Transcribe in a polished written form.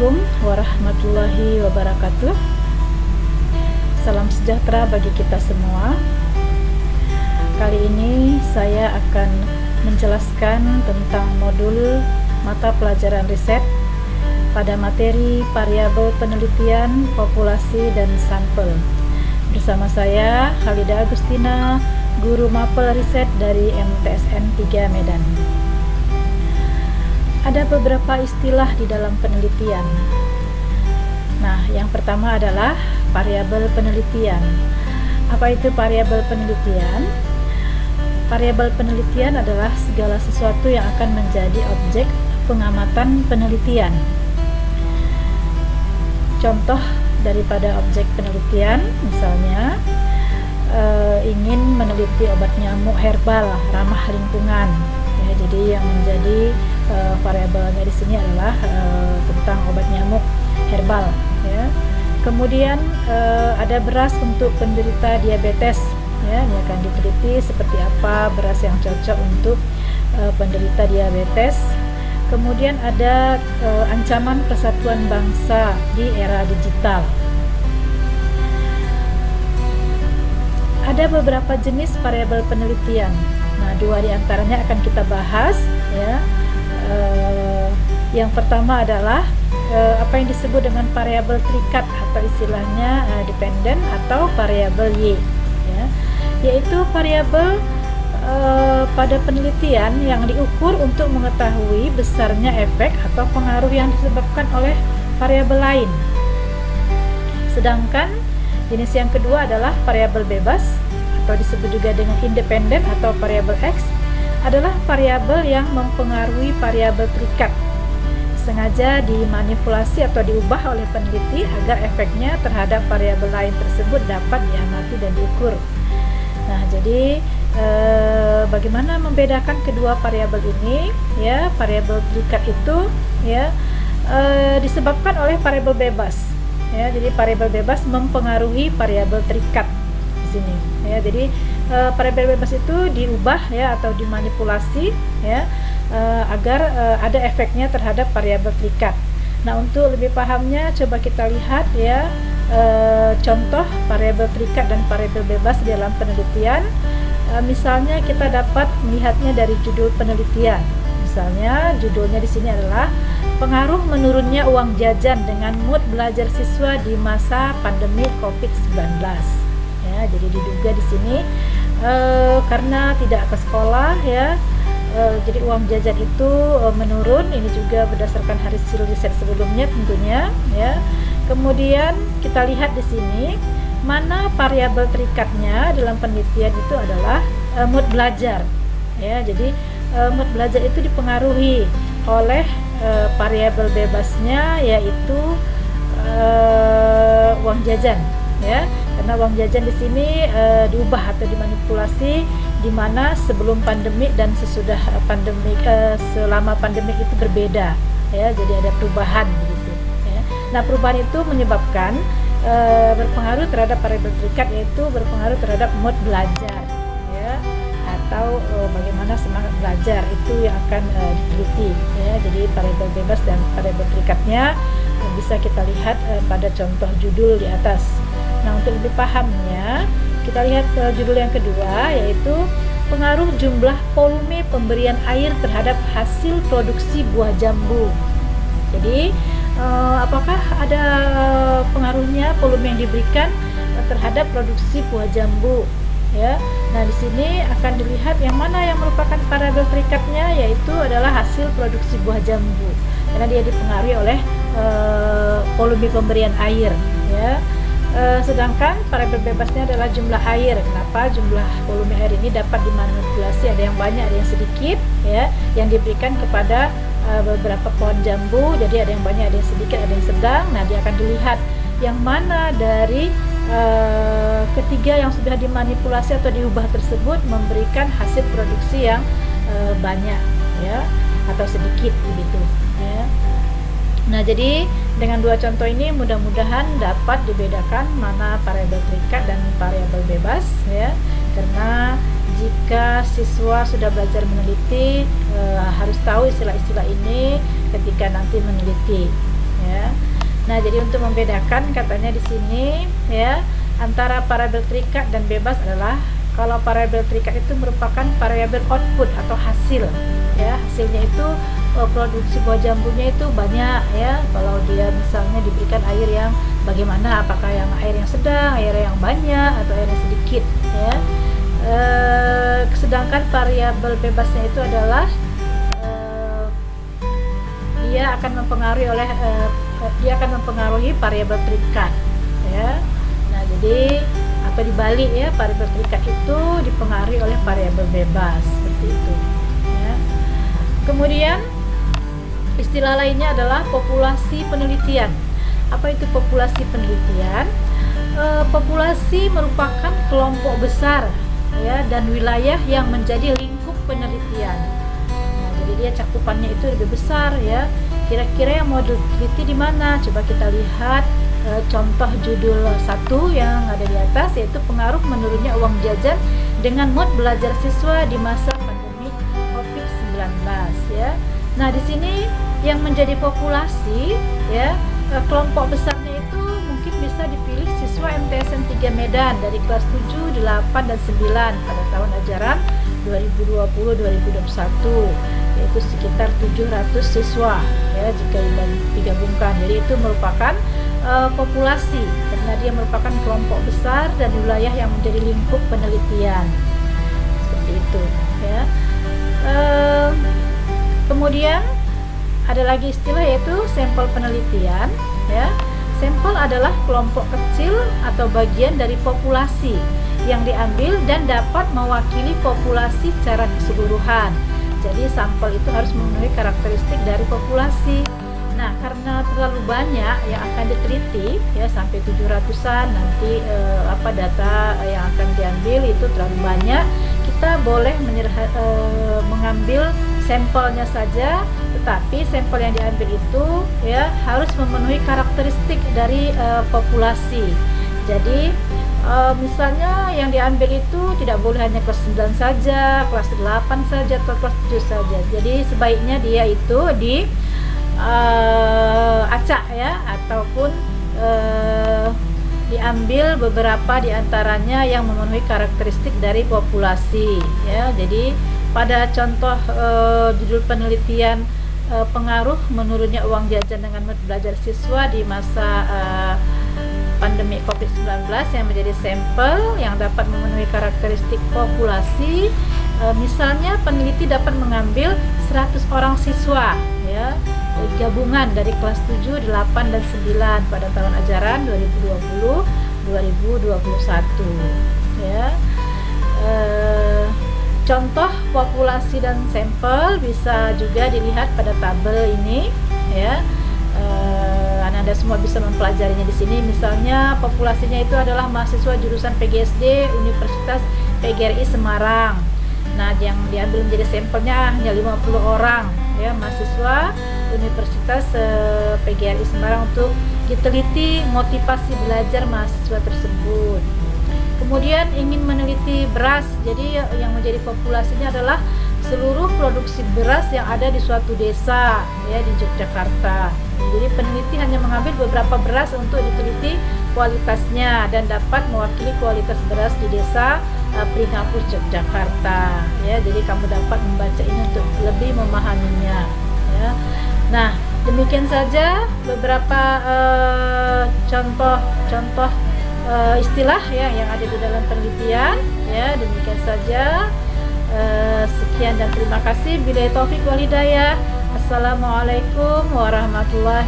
Assalamualaikum warahmatullahi wabarakatuh. Salam sejahtera bagi kita semua. Kali ini saya akan menjelaskan tentang modul mata pelajaran riset pada materi variabel penelitian, populasi, dan sampel. Bersama saya Khalida Agustina, guru mapel riset dari MTSN 3 Medan. Ada beberapa istilah di dalam penelitian. Nah, yang pertama adalah variabel penelitian. Apa itu variabel penelitian? Variabel penelitian adalah segala sesuatu yang akan menjadi objek pengamatan penelitian. Contoh daripada objek penelitian, misalnya ingin meneliti obat nyamuk herbal ramah lingkungan. Ya, jadi yang menjadi variabelnya di sini adalah tentang obat nyamuk herbal. Ya. Kemudian ada beras untuk penderita diabetes. Ya, ini akan diteliti seperti apa beras yang cocok untuk penderita diabetes. Kemudian ada ancaman persatuan bangsa di era digital. Ada beberapa jenis variabel penelitian. Nah, dua di antaranya akan kita bahas. Ya. Yang pertama adalah apa yang disebut dengan variabel terikat atau istilahnya dependen atau variabel Y, ya, yaitu variabel pada penelitian yang diukur untuk mengetahui besarnya efek atau pengaruh yang disebabkan oleh variabel lain. Sedangkan jenis yang kedua adalah variabel bebas atau disebut juga dengan independen atau variabel X, adalah variabel yang mempengaruhi variabel terikat, sengaja dimanipulasi atau diubah oleh peneliti agar efeknya terhadap variabel lain tersebut dapat diamati dan diukur. Nah, jadi bagaimana membedakan kedua variabel ini? Ya, variabel terikat itu ya disebabkan oleh variabel bebas. Ya, jadi variabel bebas mempengaruhi variabel terikat di sini. Ya, jadi variabel bebas itu diubah ya atau dimanipulasi ya agar ada efeknya terhadap variabel terikat. Nah, untuk lebih pahamnya coba kita lihat ya contoh variabel terikat dan variabel bebas dalam penelitian. Misalnya kita dapat melihatnya dari judul penelitian. Misalnya judulnya di sini adalah pengaruh menurunnya uang jajan dengan mood belajar siswa di masa pandemi COVID-19. Ya, jadi diduga di sini karena tidak ke sekolah ya, jadi uang jajan itu menurun. Ini juga berdasarkan hasil riset sebelumnya tentunya ya. Kemudian kita lihat di sini mana variabel terikatnya dalam penelitian itu adalah mood belajar ya. Jadi mood belajar itu dipengaruhi oleh variabel bebasnya, yaitu uang jajan ya, karena uang jajan di sini diubah atau dimanipulasi, di mana sebelum pandemik dan sesudah pandemik, selama pandemik itu berbeda ya, jadi ada perubahan begitu ya. Nah, perubahan itu menyebabkan berpengaruh terhadap variabel terikat, yaitu berpengaruh terhadap mood belajar ya, atau bagaimana semangat belajar itu yang akan diteliti ya. Jadi variabel bebas dan variabel terikatnya bisa kita lihat pada contoh judul di atas. Nah, untuk lebih pahamnya kita lihat judul yang kedua, yaitu pengaruh jumlah volume pemberian air terhadap hasil produksi buah jambu. Jadi apakah ada pengaruhnya volume yang diberikan terhadap produksi buah jambu ya. Nah, di sini akan dilihat yang mana yang merupakan variabel terikatnya, yaitu adalah hasil produksi buah jambu, karena dia dipengaruhi oleh volume pemberian air ya. Sedangkan variabel bebasnya adalah jumlah air. Kenapa jumlah volume air ini dapat dimanipulasi, ada yang banyak, ada yang sedikit ya, yang diberikan kepada beberapa pohon jambu. Jadi ada yang banyak, ada yang sedikit, ada yang sedang. Nah, dia akan dilihat yang mana dari ketiga yang sudah dimanipulasi atau diubah tersebut memberikan hasil produksi yang banyak ya, atau sedikit begitu ya. Nah, jadi dengan dua contoh ini mudah-mudahan dapat dibedakan mana variabel terikat dan variabel bebas ya. Karena jika siswa sudah belajar meneliti harus tahu istilah-istilah ini ketika nanti meneliti ya. Nah, jadi untuk membedakan katanya di sini ya antara variabel terikat dan bebas adalah kalau variabel terikat itu merupakan variabel output atau hasil ya, hasilnya itu produksi buah jambunya itu banyak ya. Kalau dia misalnya diberikan air yang bagaimana, apakah yang air yang sedang, air yang banyak, atau air yang sedikit ya. Sedangkan variabel bebasnya itu adalah dia akan mempengaruhi variabel terikat ya. Nah, jadi atau dibalik ya, variabel terikat itu dipengaruhi oleh variabel bebas seperti itu ya. Kemudian istilah lainnya adalah populasi penelitian. Apa itu populasi penelitian? Populasi merupakan kelompok besar ya dan wilayah yang menjadi lingkup penelitian. Jadi dia cakupannya itu lebih besar ya. Kira-kira yang mau diteliti di mana? Coba kita lihat contoh judul 1 yang ada di atas, yaitu pengaruh menurunnya uang jajan dengan mood belajar siswa di masa pandemi COVID-19 ya. Nah, di sini yang menjadi populasi ya, kelompok besarnya itu mungkin bisa dipilih siswa MTSN 3 Medan dari kelas 7, 8 dan 9 pada tahun ajaran 2020-2021, yaitu sekitar 700 siswa ya jika digabungkan. Jadi itu merupakan populasi karena dia merupakan kelompok besar dan wilayah yang menjadi lingkup penelitian seperti itu ya. Kemudian ada lagi istilah yaitu sampel penelitian ya. Sampel adalah kelompok kecil atau bagian dari populasi yang diambil dan dapat mewakili populasi secara keseluruhan. Jadi sampel itu harus memenuhi karakteristik dari populasi. Nah, karena terlalu banyak yang akan diteliti ya, sampai 700-an nanti data yang akan diambil itu terlalu banyak, kita boleh mengambil sampelnya saja, tetapi sampel yang diambil itu ya harus memenuhi karakteristik dari populasi. Jadi misalnya yang diambil itu tidak boleh hanya kelas 9 saja, kelas 8 saja, atau kelas 7 saja. Jadi sebaiknya dia itu acak ya, ataupun diambil beberapa diantaranya yang memenuhi karakteristik dari populasi ya. Jadi pada contoh judul penelitian pengaruh menurunnya uang jajan dengan mood belajar siswa di masa pandemi COVID-19 yang menjadi sampel yang dapat memenuhi karakteristik populasi, misalnya peneliti dapat mengambil 100 orang siswa ya, gabungan dari kelas 7, 8 dan 9 pada tahun ajaran 2020-2021 ya. Contoh populasi dan sampel bisa juga dilihat pada tabel ini ya. Anda semua bisa mempelajarinya di sini. Misalnya populasinya itu adalah mahasiswa jurusan PGSD Universitas PGRI Semarang. Nah, yang diambil menjadi sampelnya hanya 50 orang ya, mahasiswa Universitas PGRI Semarang untuk diteliti motivasi belajar mahasiswa tersebut. Kemudian ingin meneliti beras, jadi yang menjadi populasinya adalah seluruh produksi beras yang ada di suatu desa ya di Yogyakarta. Jadi peneliti hanya mengambil beberapa beras untuk diteliti kualitasnya dan dapat mewakili kualitas beras di desa Pringapus Yogyakarta ya. Jadi kamu dapat membaca ini untuk lebih memahaminya ya. Nah, demikian saja beberapa contoh istilah ya yang ada di dalam penelitian ya. Demikian saja, sekian dan terima kasih. Billahi taufik wal hidayah. Assalamualaikum warahmatullahi